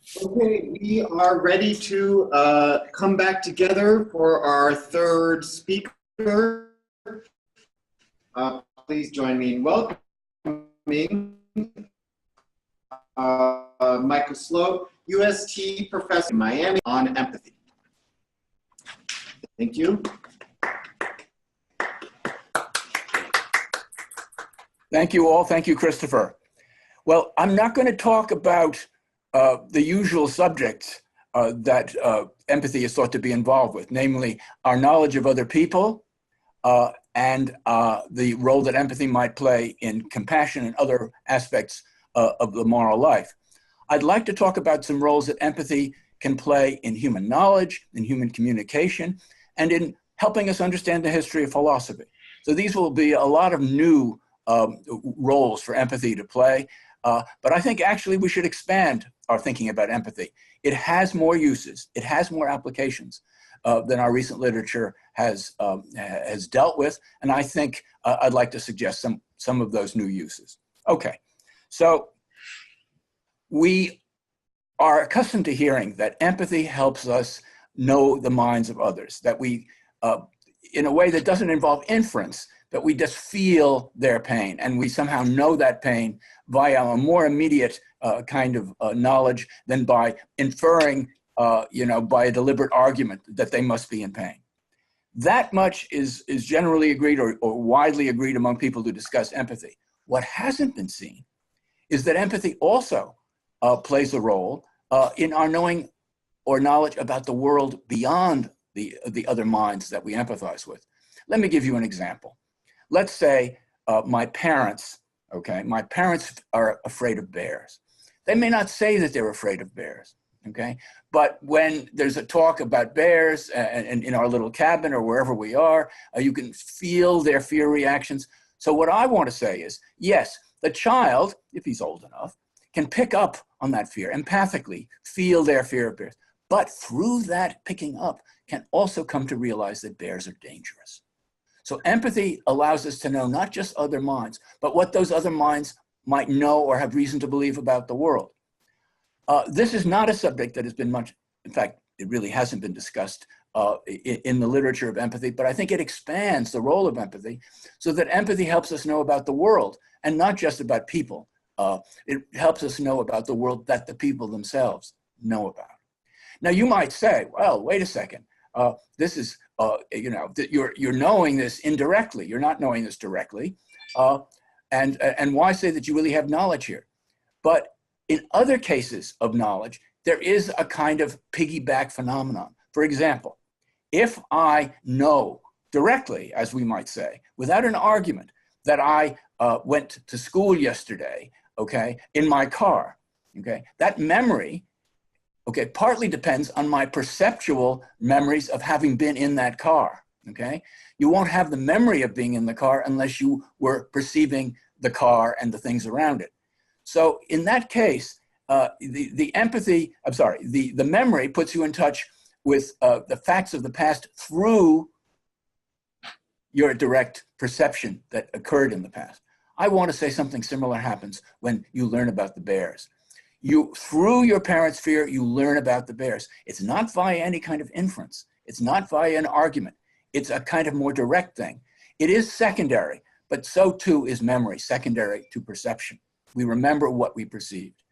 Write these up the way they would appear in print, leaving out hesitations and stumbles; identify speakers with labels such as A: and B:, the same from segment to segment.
A: Okay, we are ready to come back together for our third speaker. Please join me in welcoming Michael Slote, UST professor in Miami on empathy. Thank you.
B: Thank you all. Thank you, Christopher. Well, I'm not going to talk about the usual subjects that empathy is thought to be involved with, namely our knowledge of other people and the role that empathy might play in compassion and other aspects of the moral life. I'd like to talk about some roles that empathy can play in human knowledge, in human communication, and in helping us understand the history of philosophy. So these will be a lot of new roles for empathy to play. But I think actually we should expand our thinking about empathy. It has more uses, it has more applications than our recent literature has dealt with. And I think I'd like to suggest some of those new uses. Okay, so we are accustomed to hearing that empathy helps us know the minds of others, that we, in a way that doesn't involve inference, that we just feel their pain and we somehow know that pain via a more immediate kind of knowledge than by inferring, by a deliberate argument that they must be in pain. That much is generally agreed or widely agreed among people who discuss empathy. What hasn't been seen is that empathy also plays a role in our knowing or knowledge about the world beyond the other minds that we empathize with. Let me give you an example. Let's say my parents are afraid of bears. They may not say that they're afraid of bears, okay? But when there's a talk about bears and in our little cabin or wherever we are, you can feel their fear reactions. So what I want to say is, yes, the child, if he's old enough, can pick up on that fear, empathically feel their fear of bears. But through that picking up, can also come to realize that bears are dangerous. So empathy allows us to know not just other minds, but what those other minds might know or have reason to believe about the world. This is not a subject that has been much, in fact, it really hasn't been discussed in the literature of empathy, but I think it expands the role of empathy so that empathy helps us know about the world and not just about people. It helps us know about the world that the people themselves know about. Now you might say, well, wait a second. This is, you're knowing this indirectly. You're not knowing this directly. And why say that you really have knowledge here? But in other cases of knowledge, there is a kind of piggyback phenomenon. For example, if I know directly, as we might say, without an argument, that I went to school yesterday, okay, in my car, okay, that memory, okay, partly depends on my perceptual memories of having been in that car, okay? You won't have the memory of being in the car unless you were perceiving the car and the things around it. So in that case, the memory puts you in touch with the facts of the past through your direct perception that occurred in the past. I want to say something similar happens when you learn about the bears. Through your parents' fear, you learn about the bears. It's not via any kind of inference. It's not via an argument. It's a kind of more direct thing. It is secondary, but so too is memory, secondary to perception. We remember what we perceived.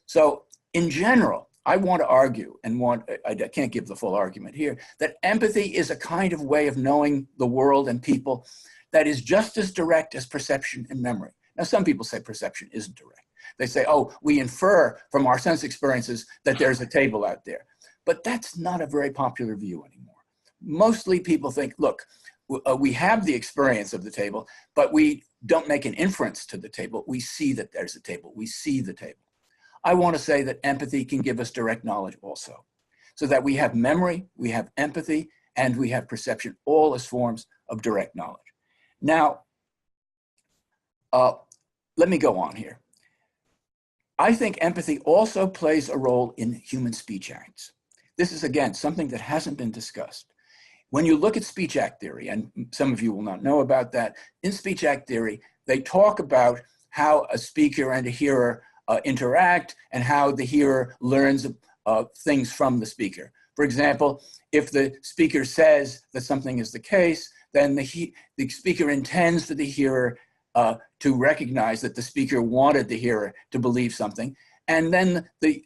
B: So in general, I want to argue, and I can't give the full argument here, that empathy is a kind of way of knowing the world and people that is just as direct as perception and memory. Now, some people say perception isn't direct. They say, oh, we infer from our sense experiences that there's a table out there. But that's not a very popular view anymore. Mostly people think, look, we have the experience of the table, but we don't make an inference to the table. We see that there's a table. We see the table. I want to say that empathy can give us direct knowledge also, so that we have memory, we have empathy, and we have perception, all as forms of direct knowledge. Now, let me go on here. I think empathy also plays a role in human speech acts. This is, again, something that hasn't been discussed. When you look at speech act theory, and some of you will not know about that, in speech act theory, they talk about how a speaker and a hearer interact and how the hearer learns things from the speaker. For example, if the speaker says that something is the case, then the speaker intends for the hearer to recognize that the speaker wanted the hearer to believe something. And then the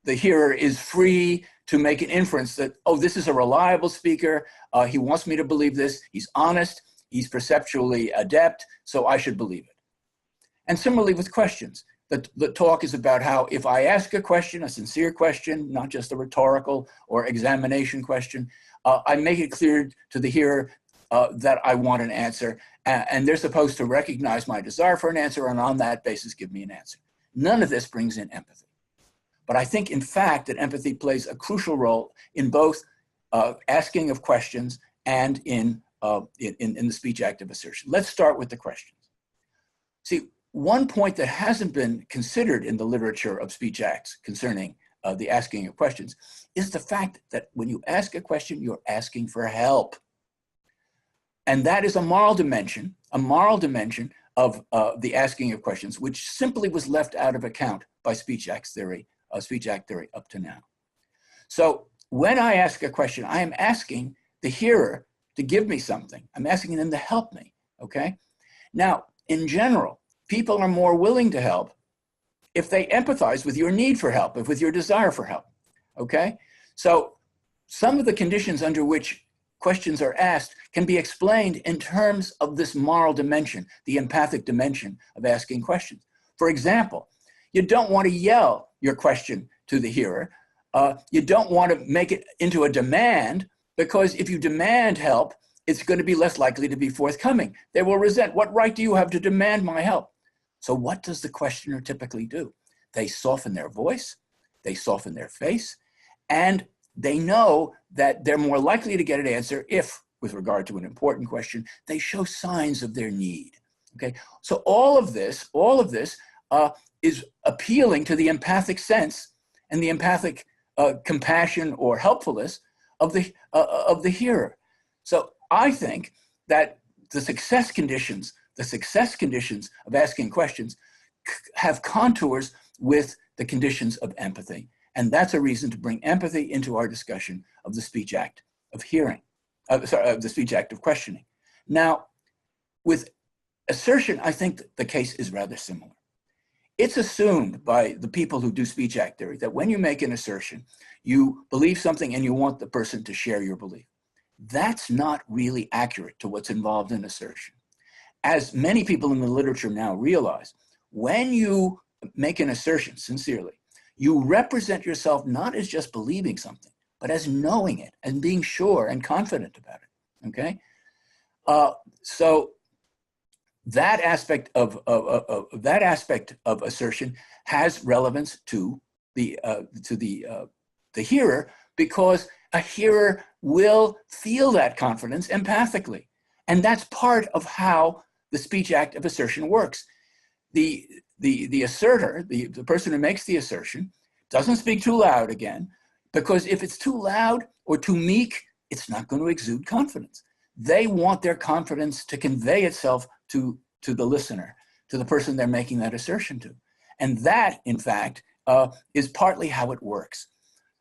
B: hearer is free to make an inference that, oh, this is a reliable speaker. He wants me to believe this. He's honest. He's perceptually adept. So I should believe it. And similarly with questions, the talk is about how if I ask a question, a sincere question, not just a rhetorical or examination question, I make it clear to the hearer that I want an answer. And they're supposed to recognize my desire for an answer and on that basis give me an answer. None of this brings in empathy. But I think, in fact, that empathy plays a crucial role in both asking of questions and in the speech act of assertion. Let's start with the questions. See, one point that hasn't been considered in the literature of speech acts concerning the asking of questions is the fact that when you ask a question, you're asking for help. And that is a moral dimension of the asking of questions, which simply was left out of account by speech act theory up to now. So when I ask a question, I am asking the hearer to give me something. I'm asking them to help me, okay? Now, in general, people are more willing to help if they empathize with your need for help, with your desire for help, okay? So some of the conditions under which questions are asked can be explained in terms of this moral dimension, the empathic dimension of asking questions. For example, you don't want to yell your question to the hearer. You don't want to make it into a demand, because if you demand help, it's going to be less likely to be forthcoming. They will resent. What right do you have to demand my help? So what does the questioner typically do? They soften their voice, they soften their face, and they know that they're more likely to get an answer if, with regard to an important question, they show signs of their need. Okay, so all of this is appealing to the empathic sense and the empathic compassion or helpfulness of the hearer. So I think that the success conditions of asking questions have contours with the conditions of empathy. And that's a reason to bring empathy into our discussion of the speech act of hearing, the speech act of questioning. Now, with assertion, I think the case is rather similar. It's assumed by the people who do speech act theory that when you make an assertion, you believe something and you want the person to share your belief. That's not really accurate to what's involved in assertion. As many people in the literature now realize, when you make an assertion sincerely, you represent yourself not as just believing something, but as knowing it and being sure and confident about it, okay? So that aspect of assertion has relevance to the hearer, because a hearer will feel that confidence empathically. And that's part of how the speech act of assertion works. The asserter, the person who makes the assertion, doesn't speak too loud again, because if it's too loud or too meek, it's not going to exude confidence. They want their confidence to convey itself to the listener, to the person they're making that assertion to. And that, in fact, is partly how it works,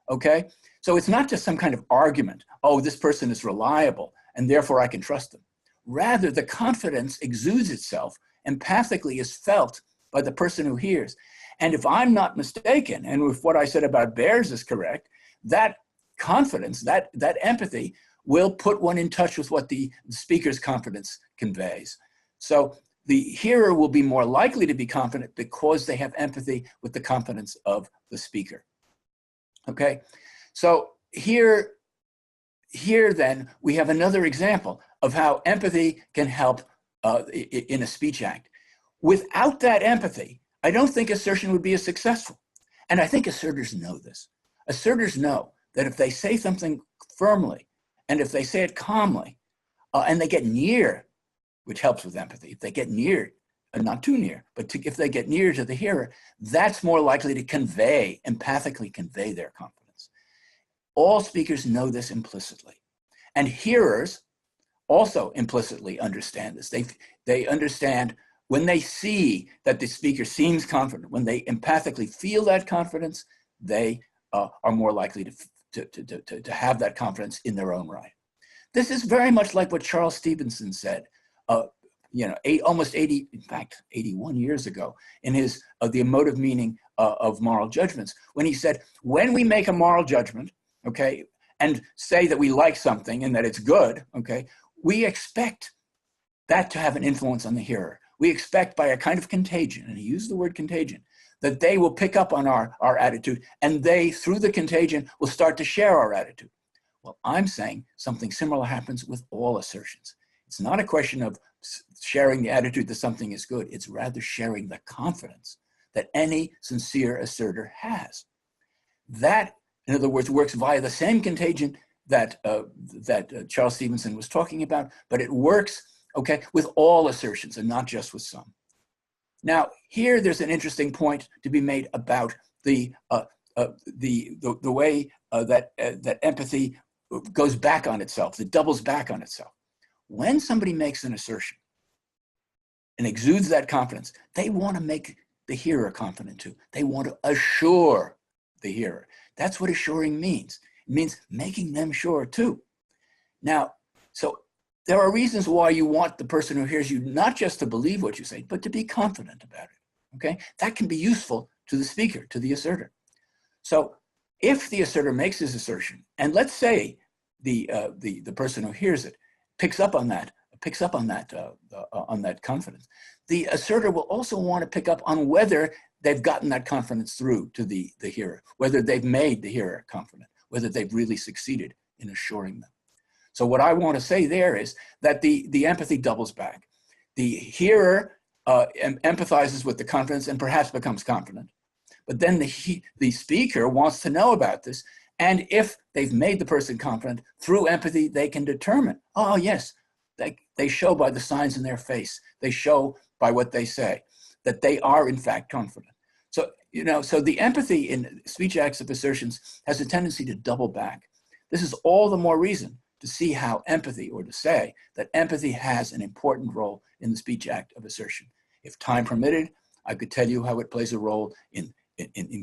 B: okay? So it's not just some kind of argument, oh, this person is reliable, and therefore I can trust them. Rather, the confidence exudes itself, empathically is felt by the person who hears. And if I'm not mistaken, and if what I said about bears is correct, that confidence, that empathy will put one in touch with what the speaker's confidence conveys. So the hearer will be more likely to be confident because they have empathy with the confidence of the speaker. Okay, so here then we have another example of how empathy can help in a speech act. Without that empathy, I don't think assertion would be as successful. And I think asserters know this. Asserters know that if they say something firmly, and if they say it calmly, and they get near, which helps with empathy, if they get near, not too near, but if they get near to the hearer, that's more likely to empathically convey their confidence. All speakers know this implicitly. And hearers also implicitly understand this. They understand when they see that the speaker seems confident, when they empathically feel that confidence, they are more likely to have that confidence in their own right. This is very much like what Charles Stevenson said, almost 80, in fact, 81 years ago, in his The Emotive Meaning of Moral Judgments, when he said, when we make a moral judgment, okay, and say that we like something and that it's good, okay, we expect that to have an influence on the hearer. We expect by a kind of contagion, and he used the word contagion, that they will pick up on our attitude, and they, through the contagion, will start to share our attitude. Well, I'm saying something similar happens with all assertions. It's not a question of sharing the attitude that something is good. It's rather sharing the confidence that any sincere asserter has. That, in other words, works via the same contagion that Charles Stevenson was talking about, but it works, okay, with all assertions and not just with some. Now, here there's an interesting point to be made about the way that empathy goes back on itself, that doubles back on itself. When somebody makes an assertion and exudes that confidence, they want to make the hearer confident too. They want to assure the hearer. That's what assuring means. It means making them sure too. Now, so there are reasons why you want the person who hears you not just to believe what you say, but to be confident about it, okay? That can be useful to the speaker, to the asserter. So if the asserter makes his assertion, and let's say the person who hears it picks up on that confidence, the asserter will also want to pick up on whether they've gotten that confidence through to the hearer, whether they've made the hearer confident, whether they've really succeeded in assuring them. So what I want to say there is that the empathy doubles back. The hearer empathizes with the confidence and perhaps becomes confident. But then the speaker wants to know about this. And if they've made the person confident through empathy, they can determine, oh yes, they show by the signs in their face, they show by what they say, that they are in fact confident. So, so the empathy in speech acts of assertions has a tendency to double back. This is all the more reason to see how empathy, or to say that empathy has an important role in the speech act of assertion. If time permitted, I could tell you how it plays a role in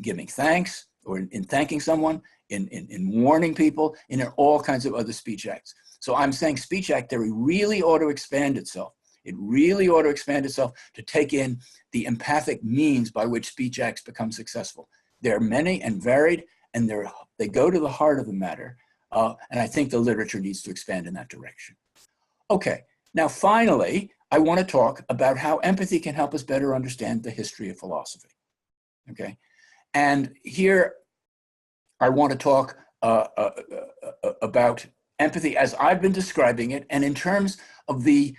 B: giving thanks, or in thanking someone, in warning people, and in all kinds of other speech acts. So I'm saying speech act theory really ought to expand itself. It really ought to expand itself to take in the empathic means by which speech acts become successful. They're many and varied, and they go to the heart of the matter. And I think the literature needs to expand in that direction. Okay, now finally, I want to talk about how empathy can help us better understand the history of philosophy. Okay, and here I want to talk about empathy as I've been describing it, and in terms of the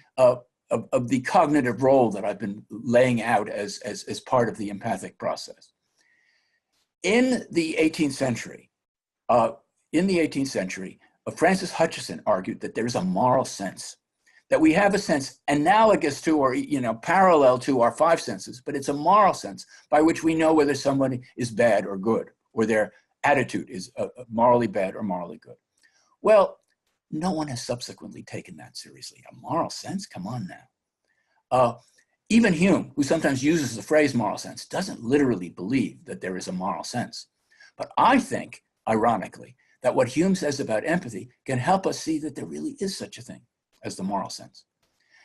B: cognitive role that I've been laying out as part of the empathic process. In the 18th century, Francis Hutcheson argued that there's a moral sense, that we have a sense analogous to, or parallel to, our five senses, but it's a moral sense by which we know whether somebody is bad or good, or their attitude is morally bad or morally good. Well, no one has subsequently taken that seriously. A moral sense? Come on now. Even Hume, who sometimes uses the phrase moral sense, doesn't literally believe that there is a moral sense. But I think, ironically, that what Hume says about empathy can help us see that there really is such a thing as the moral sense.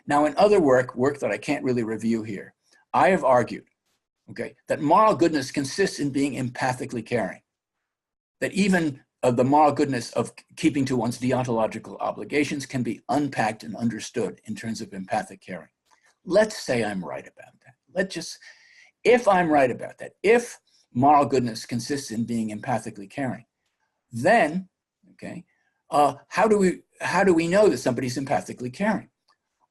B: Now, in other work that I can't really review here, I have argued, okay, that moral goodness consists in being empathically caring. That even the moral goodness of keeping to one's deontological obligations can be unpacked and understood in terms of empathic caring. Let's say I'm right about that. If I'm right about that, if moral goodness consists in being empathically caring, then, okay, how do we know that somebody's empathically caring?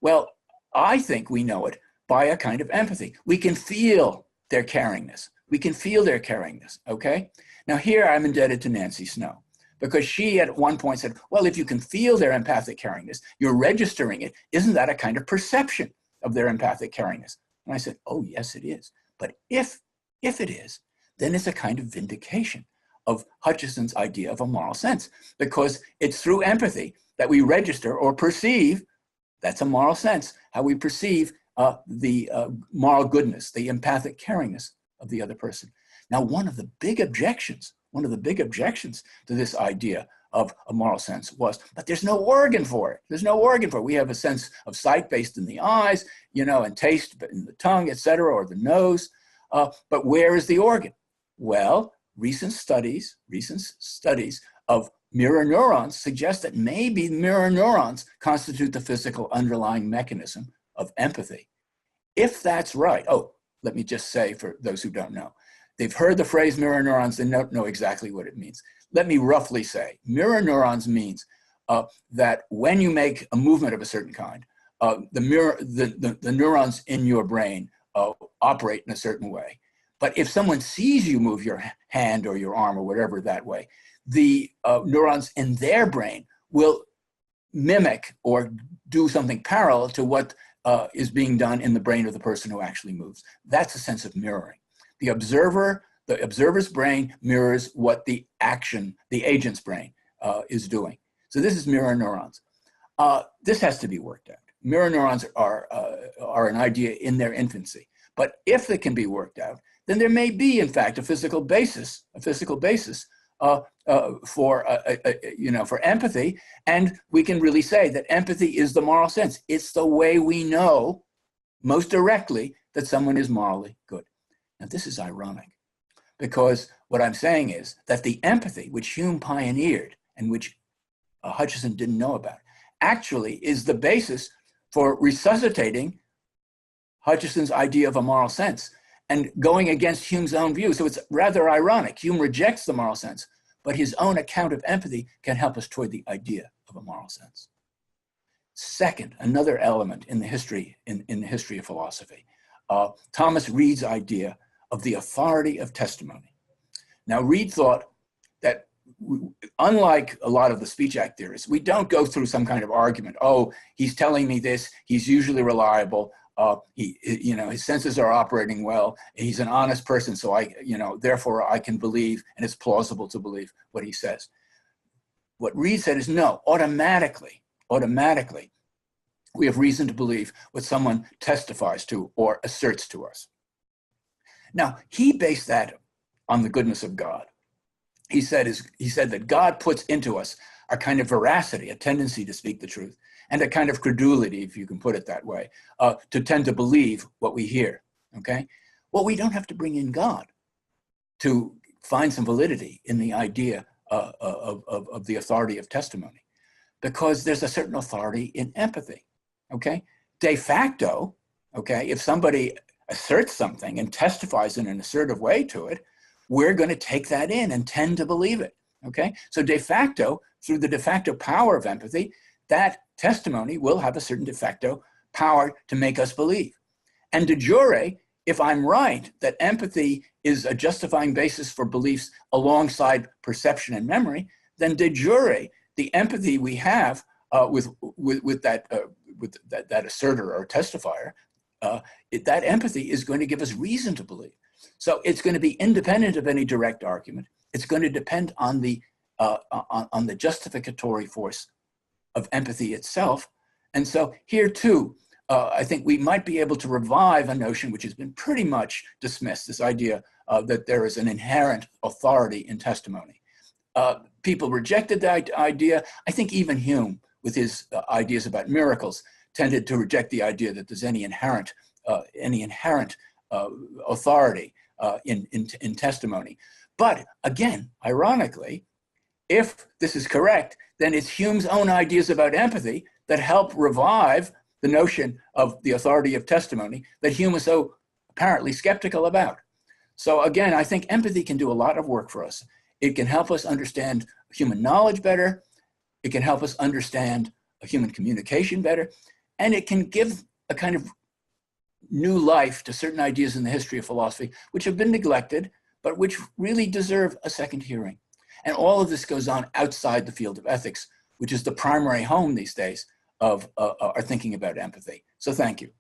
B: Well, I think we know it by a kind of empathy. We can feel their caringness. We can feel their caringness, okay? Now here I'm indebted to Nancy Snow, because she at one point said, well, if you can feel their empathic caringness, you're registering it. Isn't that a kind of perception of their empathic caringness? And I said, oh, yes, it is. But if it is, then it's a kind of vindication of Hutcheson's idea of a moral sense, because it's through empathy that we register or perceive, that's a moral sense, how we perceive the moral goodness, the empathic caringness of the other person. Now, one of the big objections to this idea of a moral sense was, but there's no organ for it. There's no organ for it. We have a sense of sight based in the eyes, and taste in the tongue, etc., or the nose. But where is the organ? Well, recent studies of mirror neurons suggest that maybe mirror neurons constitute the physical underlying mechanism of empathy. If that's right, let me just say for those who don't know, they've heard the phrase mirror neurons, they don't know exactly what it means. Let me roughly say, mirror neurons means that when you make a movement of a certain kind, the neurons in your brain operate in a certain way. But if someone sees you move your hand or your arm or whatever that way, the neurons in their brain will mimic or do something parallel to what is being done in the brain of the person who actually moves. That's a sense of mirroring. The observer's brain mirrors what the agent's brain is doing. So this is mirror neurons. This has to be worked out. Mirror neurons are an idea in their infancy. But if they can be worked out, then there may be, in fact, a physical basis for empathy, and we can really say that empathy is the moral sense. It's the way we know most directly that someone is morally good. Now, this is ironic, because what I'm saying is that the empathy which Hume pioneered and which Hutcheson didn't know about actually is the basis for resuscitating Hutcheson's idea of a moral sense and going against Hume's own view. So it's rather ironic. Hume rejects the moral sense, but his own account of empathy can help us toward the idea of a moral sense. Second, another element in the history of philosophy, Thomas Reid's idea of the authority of testimony. Now, Reid thought that unlike a lot of the speech act theorists, we don't go through some kind of argument. Oh, he's telling me this, he's usually reliable, his senses are operating well, he's an honest person, so therefore I can believe, and it's plausible to believe what he says. What Reid said is no, automatically, we have reason to believe what someone testifies to or asserts to us. Now, he based that on the goodness of God. He said that God puts into us a kind of veracity, a tendency to speak the truth, and a kind of credulity, if you can put it that way, to tend to believe what we hear, okay? Well, we don't have to bring in God to find some validity in the idea of the authority of testimony, because there's a certain authority in empathy, okay? De facto, okay, if somebody asserts something and testifies in an assertive way to it, we're going to take that in and tend to believe it, okay? So de facto, through the de facto power of empathy, that testimony will have a certain de facto power to make us believe. And de jure, if I'm right that empathy is a justifying basis for beliefs alongside perception and memory, then de jure, the empathy we have with that asserter or testifier, that empathy is going to give us reason to believe. So it's going to be independent of any direct argument. It's going to depend on the justificatory force of empathy itself. And so here too, I think we might be able to revive a notion which has been pretty much dismissed, this idea that there is an inherent authority in testimony. People rejected that idea. I think even Hume, with his ideas about miracles, tended to reject the idea that there's any inherent authority in testimony. But again, ironically, if this is correct, then it's Hume's own ideas about empathy that help revive the notion of the authority of testimony that Hume was so apparently skeptical about. So again, I think empathy can do a lot of work for us. It can help us understand human knowledge better. It can help us understand human communication better. And it can give a kind of new life to certain ideas in the history of philosophy, which have been neglected, but which really deserve a second hearing. And all of this goes on outside the field of ethics, which is the primary home these days of our thinking about empathy. So thank you.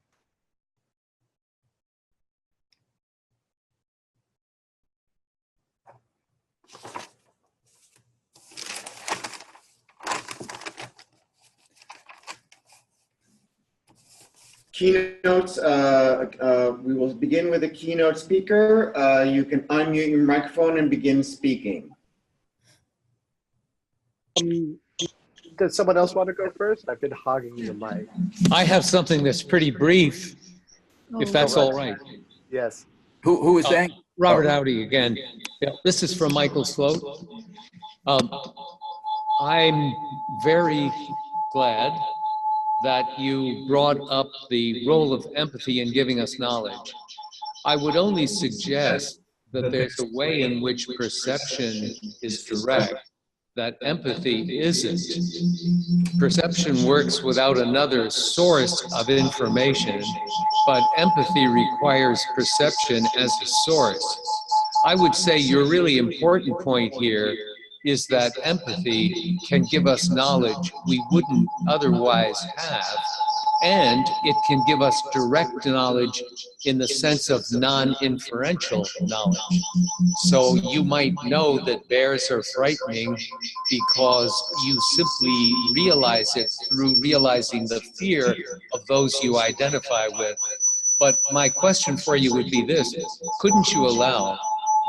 A: Keynotes, we will begin with a keynote speaker. You can unmute your microphone and begin speaking.
C: Does someone else want to go first? I've been hogging the mic.
D: I have something that's pretty brief, if that's all right.
C: Yes.
B: Who is saying?
D: Robert Audi again. Yeah, this is from Michael Slote. I'm very glad that you brought up the role of empathy in giving us knowledge. I would only suggest that there's a way in which perception is direct that empathy isn't. Perception works without another source of information, but empathy requires perception as a source. I would say your really important point here is that empathy can give us knowledge we wouldn't otherwise have, and it can give us direct knowledge in the sense of non-inferential knowledge. So you might know that bears are frightening because you simply realize it through realizing the fear of those you identify with. But my question for you would be this: couldn't you allow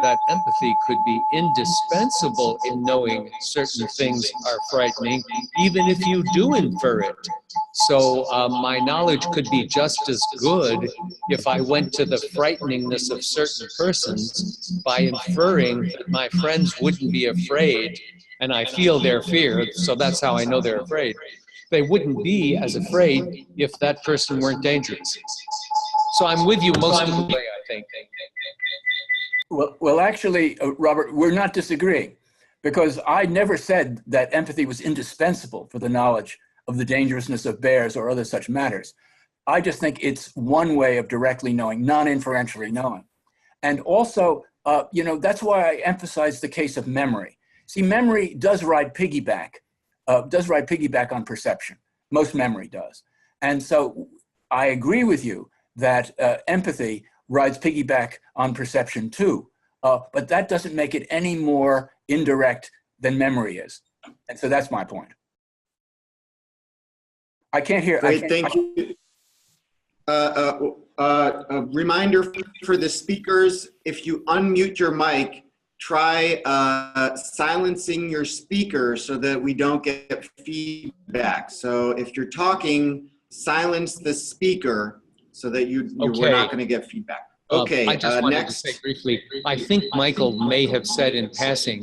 D: that empathy could be indispensable in knowing certain things are frightening, even if you do infer it? So my knowledge could be just as good if I went to the frighteningness of certain persons by inferring that my friends wouldn't be afraid, and I feel their fear, so that's how I know they're afraid. They wouldn't be as afraid if that person weren't dangerous. So I'm with you most of the way, I think.
B: Well, actually, Robert, we're not disagreeing, because I never said that empathy was indispensable for the knowledge of the dangerousness of bears or other such matters. I just think it's one way of directly knowing, non-inferentially knowing. And also, that's why I emphasize the case of memory. See, memory does ride piggyback on perception. Most memory does. And so I agree with you that empathy rides piggyback on perception too, but that doesn't make it any more indirect than memory is. And so that's my point. I can't hear.
A: Great, thank you. A reminder for the speakers: if you unmute your mic, try silencing your speaker so that we don't get feedback. So if you're talking, silence the speaker so that we're not going to get feedback. Okay,
D: I just wanted
A: next.
D: to say briefly, I think Michael may have said in passing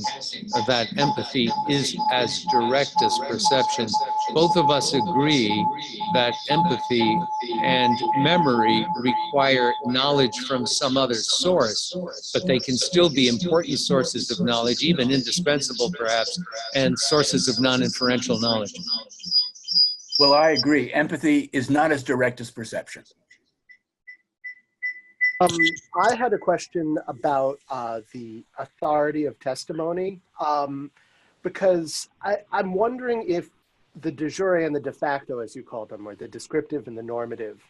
D: that empathy is as direct as perception. Both of us agree that empathy and memory require knowledge from some other source, but they can still be important sources of knowledge, even indispensable perhaps, and sources of non-inferential knowledge.
B: Well, I agree. Empathy is not as direct as perception.
C: I had a question about the authority of testimony, because I'm wondering if the de jure and the de facto, as you call them, or the descriptive and the normative,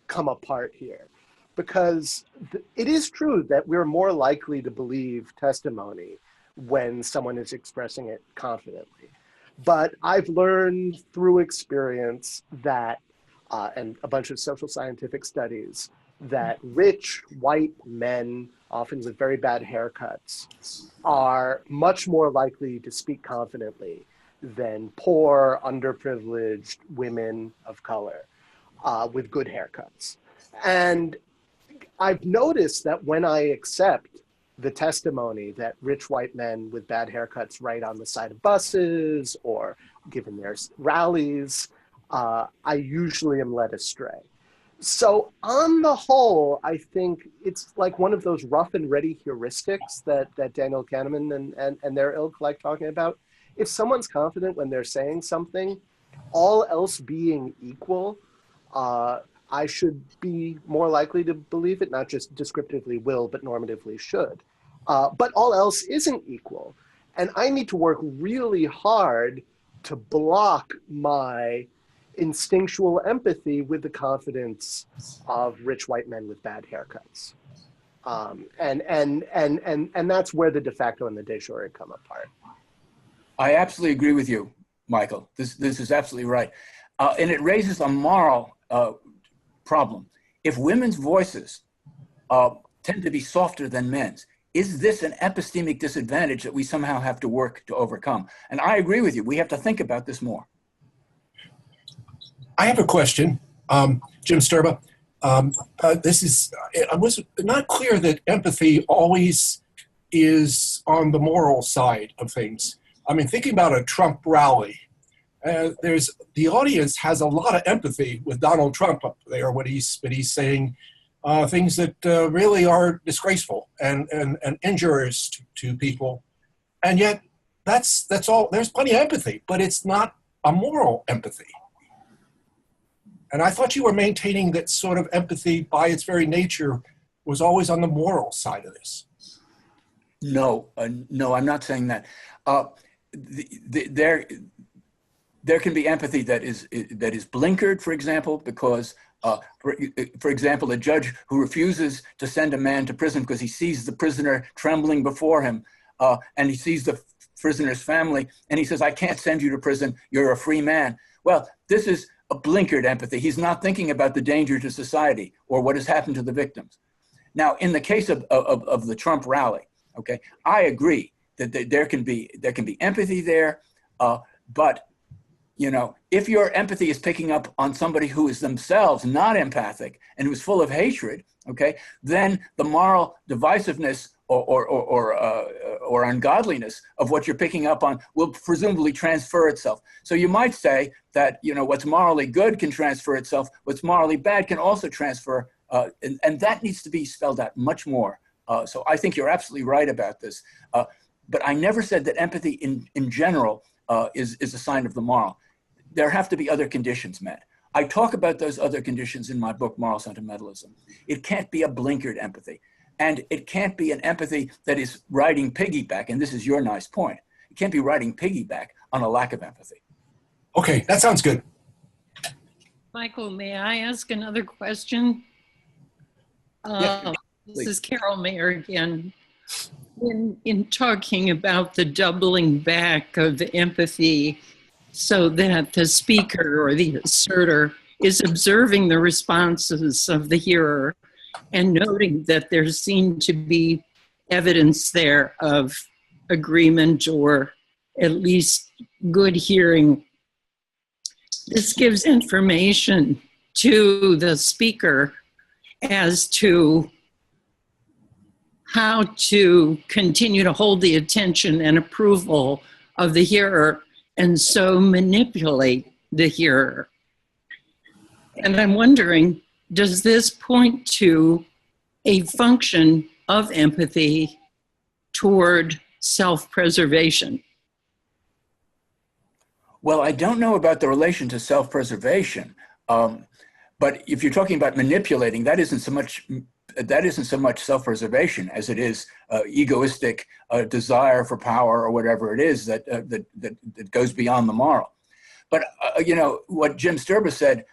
C: come apart here. Because it is true that we're more likely to believe testimony when someone is expressing it confidently. But I've learned through experience that, and a bunch of social scientific studies, that rich white men, often with very bad haircuts, are much more likely to speak confidently than poor, underprivileged women of color with good haircuts. And I've noticed that when I accept the testimony that rich white men with bad haircuts write on the side of buses or given their rallies, I usually am led astray. So on the whole, I think it's like one of those rough and ready heuristics that Daniel Kahneman and their ilk like talking about. If someone's confident when they're saying something, all else being equal, I should be more likely to believe it, not just descriptively will, but normatively should. But all else isn't equal. And I need to work really hard to block my instinctual empathy with the confidence of rich white men with bad haircuts. And that's where the de facto and the de jure come apart.
B: I absolutely agree with you, Michael. This is absolutely right. And it raises a moral problem. If women's voices tend to be softer than men's, is this an epistemic disadvantage that we somehow have to work to overcome? And I agree with you. We have to think about this more.
E: I have a question, Jim Sturba. I was not clear that empathy always is on the moral side of things. I mean, thinking about a Trump rally, the audience has a lot of empathy with Donald Trump up there when he's saying things that really are disgraceful and injurious to people, and yet that's all. There's plenty of empathy, but it's not a moral empathy. And I thought you were maintaining that sort of empathy, by its very nature, was always on the moral side of this.
B: No, no, I'm not saying that. There can be empathy that is blinkered, for example, because, for example, a judge who refuses to send a man to prison because he sees the prisoner trembling before him, and he sees the prisoner's family, and he says, "I can't send you to prison. You're a free man." Well, this is a blinkered empathy. He's not thinking about the danger to society or what has happened to the victims. Now, in the case of the Trump rally, okay, I agree that there can be empathy there, but you know, if your empathy is picking up on somebody who is themselves not empathic and who's full of hatred, okay, then the moral divisiveness or ungodliness of what you're picking up on will presumably transfer itself. So you might say that, you know, what's morally good can transfer itself, what's morally bad can also transfer, and that needs to be spelled out much more. So I think you're absolutely right about this. But I never said that empathy in general is a sign of the moral. There have to be other conditions met. I talk about those other conditions in my book, Moral Sentimentalism. It can't be a blinkered empathy. And it can't be an empathy that is riding piggyback, and this is your nice point. It can't be riding piggyback on a lack of empathy.
E: Okay, that sounds good.
F: Michael, may I ask another question?
B: Yes,
F: this is Carol Mayer again. In talking about the doubling back of empathy so that the speaker or the asserter is observing the responses of the hearer and noting that there seemed to be evidence there of agreement or at least good hearing. This gives information to the speaker as to how to continue to hold the attention and approval of the hearer and so manipulate the hearer. And I'm wondering, does this point to a function of empathy toward self-preservation?
B: Well, I don't know about the relation to self-preservation, but if you're talking about manipulating, that isn't so much self-preservation as it is egoistic desire for power or whatever it is that goes beyond the moral. But you know, what Jim Sturba said,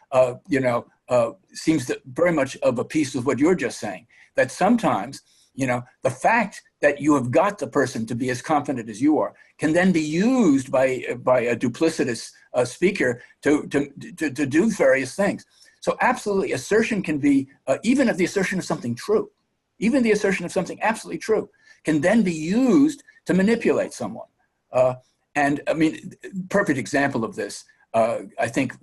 B: seems to very much of a piece with what you're just saying, that sometimes, you know, the fact that you have got the person to be as confident as you are can then be used by a duplicitous speaker to do various things. So absolutely, assertion can be, even if the assertion of something true, even the assertion of something absolutely true, can then be used to manipulate someone. And I mean, perfect example of this, I think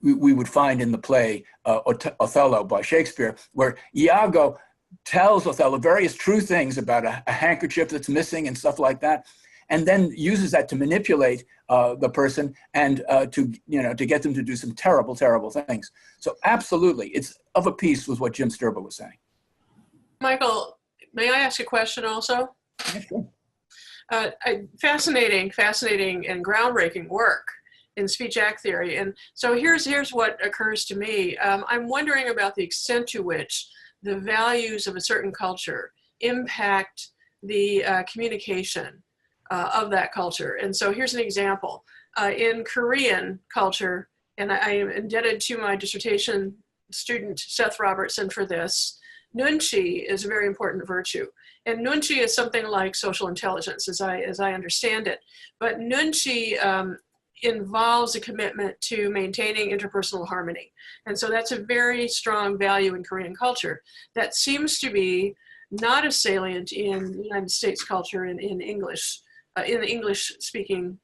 B: we would find in the play Othello by Shakespeare, where Iago tells Othello various true things about a handkerchief that's missing and stuff like that, and then uses that to manipulate the person and to get them to do some terrible, terrible things. So absolutely, it's of a piece with what Jim Sturba was saying.
G: Michael, may I ask a question also?
B: Yeah, sure.
G: Fascinating and groundbreaking work in speech act theory. And so here's what occurs to me. I'm wondering about the extent to which the values of a certain culture impact the communication of that culture. And so here's an example. In Korean culture, and I am indebted to my dissertation student, Seth Robertson, for this, nunchi is a very important virtue. And nunchi is something like social intelligence, as I understand it. But nunchi involves a commitment to maintaining interpersonal harmony. And so that's a very strong value in Korean culture that seems to be not as salient in United States culture in English, in the English-speaking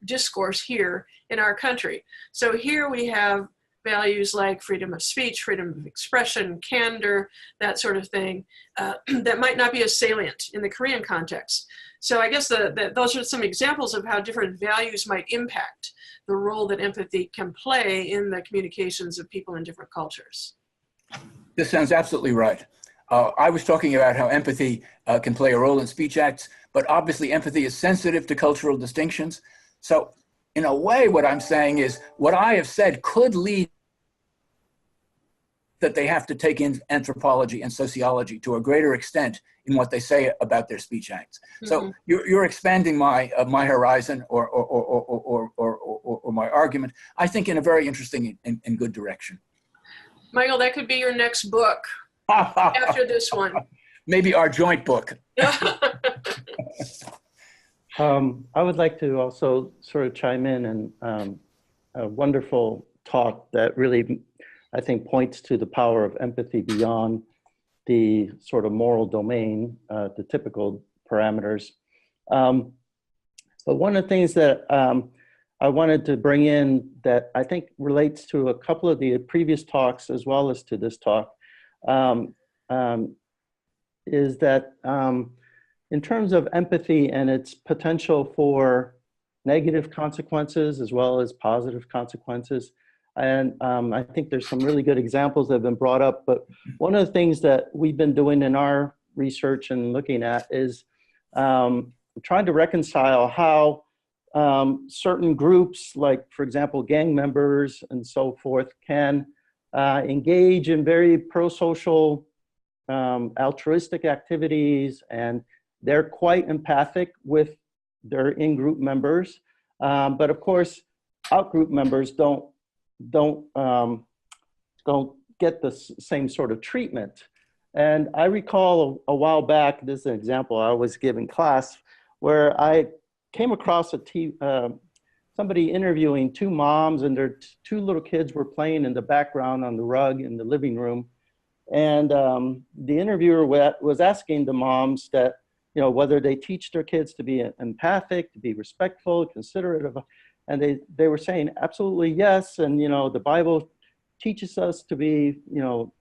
G: discourse here in our country. So here we have values like freedom of speech, freedom of expression, candor, that sort of thing, that might not be as salient in the Korean context. So I guess those are some examples of how different values might impact the role that empathy can play in the communications of people in different cultures.
B: This sounds absolutely right. I was talking about how empathy can play a role in speech acts, but obviously empathy is sensitive to cultural distinctions. So in a way, what I'm saying is what I have said could lead that they have to take in anthropology and sociology to a greater extent in what they say about their speech acts. Mm-hmm. So you're expanding my horizon or my argument, I think, in a very interesting and good direction.
G: Michael, that could be your next book after this one.
B: Maybe our joint book.
H: I would like to also sort of chime in and a wonderful talk that really, I think, points to the power of empathy beyond the sort of moral domain, the typical parameters. But one of the things that I wanted to bring in that I think relates to a couple of the previous talks as well as to this talk is that in terms of empathy and its potential for negative consequences as well as positive consequences. And I think there's some really good examples that have been brought up, but one of the things that we've been doing in our research and looking at is trying to reconcile how certain groups, like, for example, gang members and so forth, can engage in very pro-social altruistic activities, and they're quite empathic with their in-group members. But of course, out-group members don't get the same sort of treatment. And I recall a while back, this is an example I was giving class, where I came across somebody interviewing two moms, and their two little kids were playing in the background on the rug in the living room. And the interviewer was asking the moms that, you know, whether they teach their kids to be empathic, to be respectful, considerate of, and they were saying absolutely yes. And, you know, the Bible teaches us to be, you know,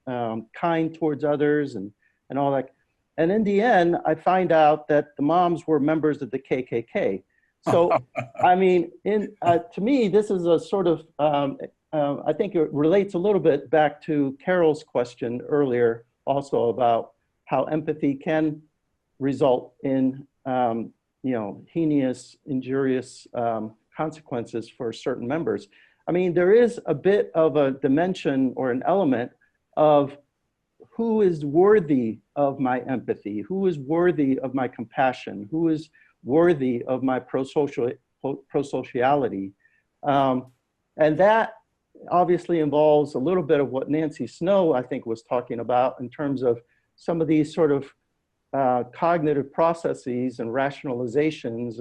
H: kind towards others and all that. And in the end, I find out that the moms were members of the KKK. So, I mean, to me, this is a sort of, I think it relates a little bit back to Carol's question earlier also about how empathy can result in, you know, heinous, injurious consequences for certain members. I mean, there is a bit of a dimension or an element of who is worthy of my empathy, who is worthy of my compassion, who is worthy of my prosociality. And that obviously involves a little bit of what Nancy Snow, I think, was talking about in terms of some of these sort of cognitive processes and rationalizations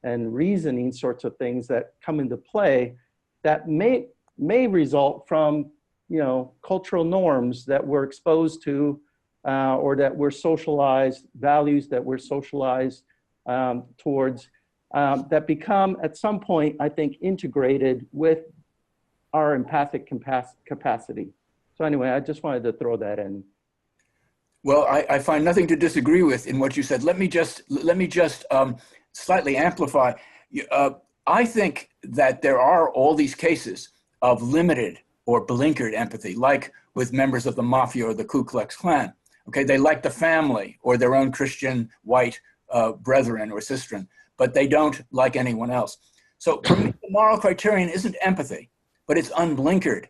H: and reasoning sorts of things that come into play that may result from, you know, cultural norms that we're exposed to or that we're socialized, values that we're socialized towards that become at some point, I think, integrated with our empathic capacity. So anyway, I just wanted to throw that in.
B: Well, I find nothing to disagree with in what you said. Let me just slightly amplify. I think that there are all these cases of limited or blinkered empathy, like with members of the mafia or the Ku Klux Klan. Okay, they like the family or their own Christian white brethren or sistren, but they don't like anyone else. So for me, the moral criterion isn't empathy, but it's unblinkered,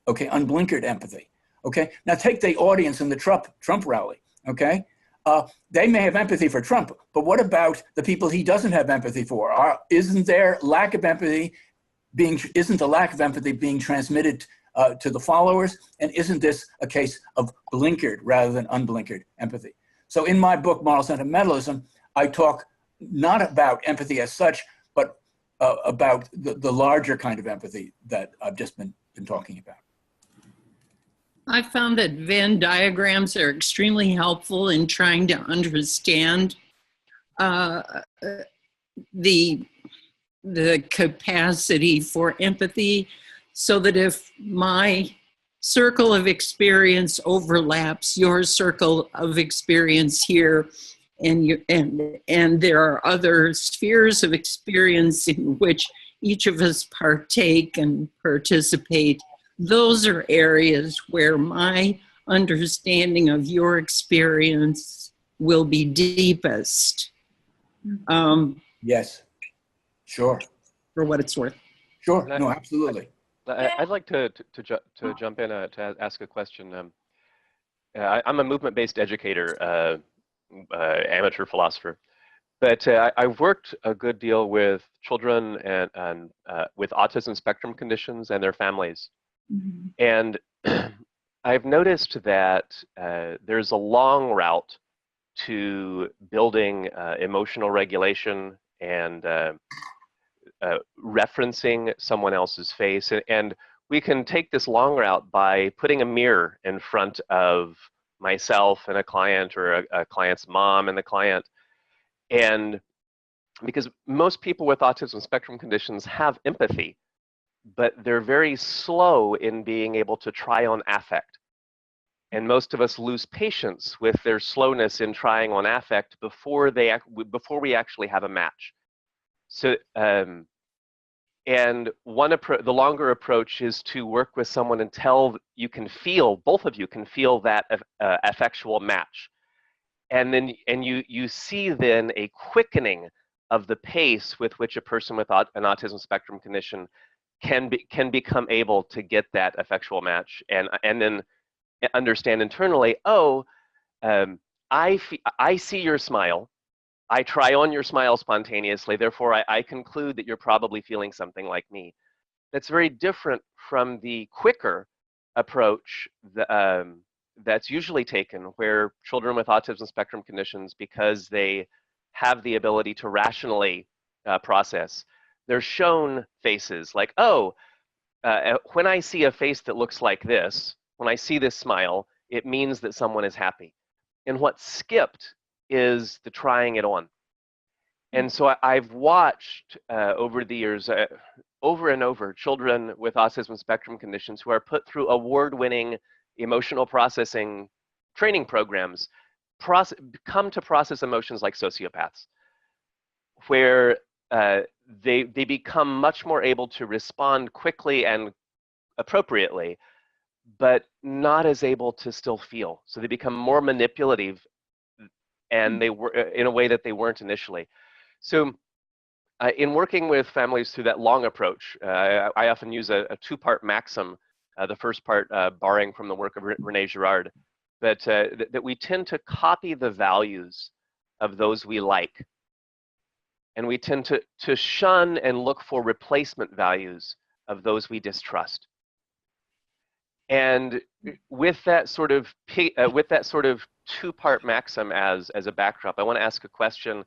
B: okay, unblinkered empathy. Okay, now take the audience in the Trump rally, okay? They may have empathy for Trump, but what about the people he doesn't have empathy for? Isn't the lack of empathy being transmitted to the followers? And isn't this a case of blinkered rather than unblinkered empathy? So in my book, Moral Sentimentalism, I talk not about empathy as such, but about the larger kind of empathy that I've just been talking about.
F: I found that Venn diagrams are extremely helpful in trying to understand the capacity for empathy, so that if my circle of experience overlaps your circle of experience here, and there are other spheres of experience in which each of us partake and participate, those are areas where my understanding of your experience will be deepest.
B: Yes, sure.
F: For what it's worth.
B: Sure, no, absolutely.
I: I'd like to jump in to ask a question. I'm a movement-based educator, amateur philosopher, but I've worked a good deal with children and with autism spectrum conditions and their families. Mm-hmm. And I've noticed that there's a long route to building emotional regulation and referencing someone else's face. And we can take this long route by putting a mirror in front of myself and a client, or a client's mom and the client. And because most people with autism spectrum conditions have empathy, but they're very slow in being able to try on affect. And most of us lose patience with their slowness in trying on affect before we actually have a match. So, and the longer approach is to work with someone until you can feel, both of you can feel that affectual match. And then, you see then a quickening of the pace with which a person with an autism spectrum condition can become able to get that affectual match, and then understand internally, oh, I see your smile. I try on your smile spontaneously, therefore I conclude that you're probably feeling something like me. That's very different from the quicker approach that's usually taken, where children with autism spectrum conditions, because they have the ability to rationally process, they're shown faces like, oh, when I see a face that looks like this, when I see this smile, it means that someone is happy. And what's skipped is the trying it on. And so I've watched over the years, over and over, children with autism spectrum conditions who are put through award-winning emotional processing training programs come to process emotions like sociopaths, where they become much more able to respond quickly and appropriately, but not as able to still feel. So they become more manipulative, and they were in a way that they weren't initially. So in working with families through that long approach, I often use a two-part maxim, the first part borrowing from the work of René Girard, but that we tend to copy the values of those we like, and we tend to shun and look for replacement values of those we distrust. And with that sort of two-part maxim as a backdrop, I want to ask a question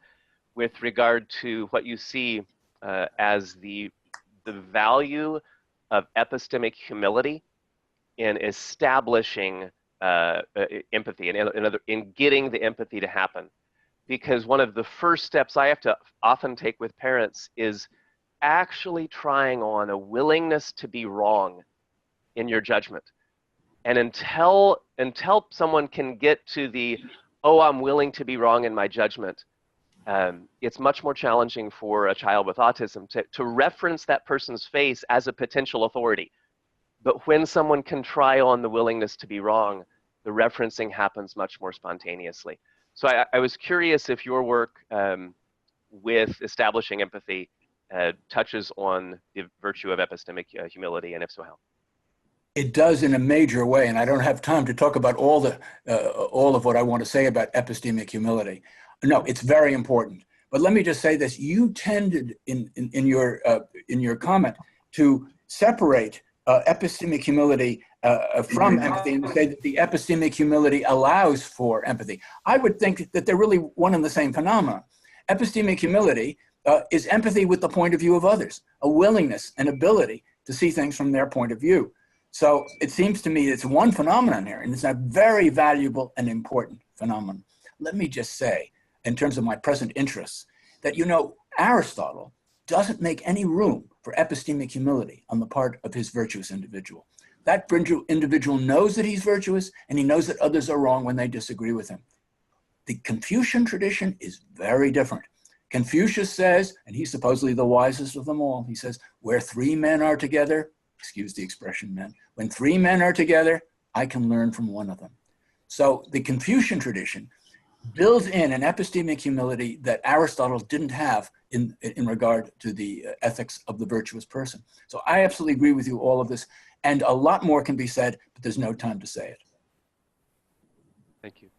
I: with regard to what you see as the value of epistemic humility in establishing empathy, and in getting the empathy to happen. Because one of the first steps I have to often take with parents is actually trying on a willingness to be wrong in your judgment. And until someone can get to the, oh, I'm willing to be wrong in my judgment, it's much more challenging for a child with autism to reference that person's face as a potential authority. But when someone can try on the willingness to be wrong, the referencing happens much more spontaneously. So I was curious if your work with establishing empathy touches on the virtue of epistemic humility, and if so, how?
B: It does in a major way, and I don't have time to talk about all of what I want to say about epistemic humility. No, it's very important. But let me just say this: you tended in your comment to separate epistemic humility from empathy, and say that the epistemic humility allows for empathy. I would think that they're really one and the same phenomenon. Epistemic humility is empathy with the point of view of others, a willingness and ability to see things from their point of view. So it seems to me it's one phenomenon here, and it's a very valuable and important phenomenon. Let me just say, in terms of my present interests, that, you know, Aristotle doesn't make any room for epistemic humility on the part of his virtuous individual. That individual knows that he's virtuous, and he knows that others are wrong when they disagree with him. The Confucian tradition is very different. Confucius says, and he's supposedly the wisest of them all, he says, where three men are together, excuse the expression men, when three men are together, I can learn from one of them. So the Confucian tradition builds in an epistemic humility that Aristotle didn't have in regard to the ethics of the virtuous person. So I absolutely agree with you, all of this, and a lot more can be said, but there's no time to say it.
I: Thank you.